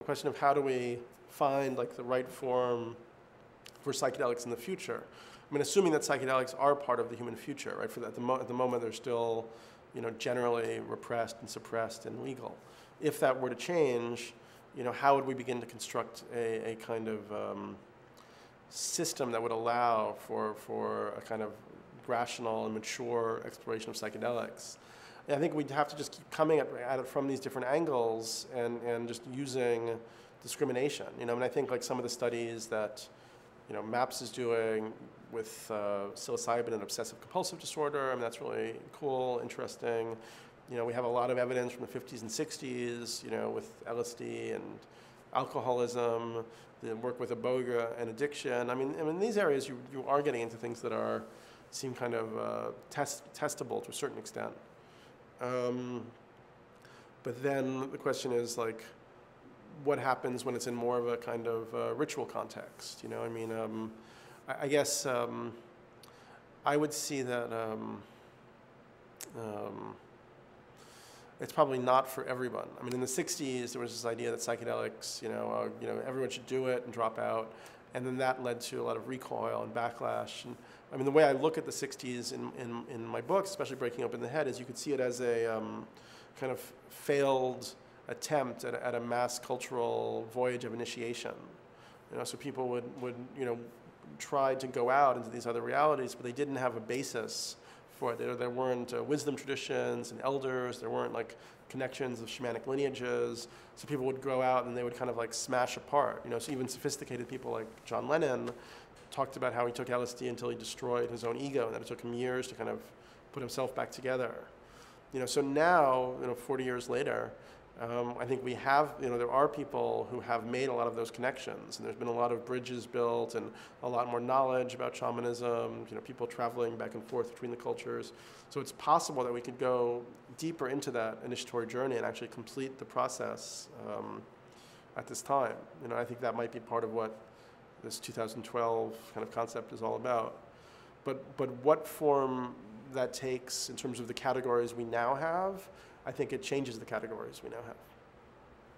question of how do we find like the right form for psychedelics in the future. I mean, assuming that psychedelics are part of the human future, right? At the moment, they're still, generally repressed and suppressed and legal. If that were to change, how would we begin to construct a kind of system that would allow for a kind of rational and mature exploration of psychedelics? And I think we'd have to just keep coming at it from these different angles and just using discrimination. And I think like some of the studies that MAPS is doing with psilocybin and obsessive compulsive disorder, I mean, that's really cool, interesting. We have a lot of evidence from the 50s and 60s, with LSD and alcoholism, the work with iboga and addiction. I mean, in these areas, you are getting into things that seem kind of testable to a certain extent. But then the question is like, what happens when it's in more of a kind of ritual context? I mean, I guess I would see that it's probably not for everyone. I mean, in the 60s, there was this idea that psychedelics, everyone should do it and drop out. And then that led to a lot of recoil and backlash. And I mean, the way I look at the 60s in my books, especially Breaking Open the Head, is you could see it as a kind of failed attempt at a mass cultural voyage of initiation. So people would try to go out into these other realities, but they didn't have a basis for it. There weren't wisdom traditions and elders. There weren't like connections of shamanic lineages. So people would go out and they would kind of like smash apart. So even sophisticated people like John Lennon talked about how he took LSD until he destroyed his own ego, and that it took him years to kind of put himself back together. So now, 40 years later, I think we have, there are people who have made a lot of those connections, and there's been a lot of bridges built and a lot more knowledge about shamanism, people traveling back and forth between the cultures. So it's possible that we could go deeper into that initiatory journey and actually complete the process at this time. I think that might be part of what this 2012 kind of concept is all about. But what form that takes in terms of the categories we now have, I think it changes the categories we now have.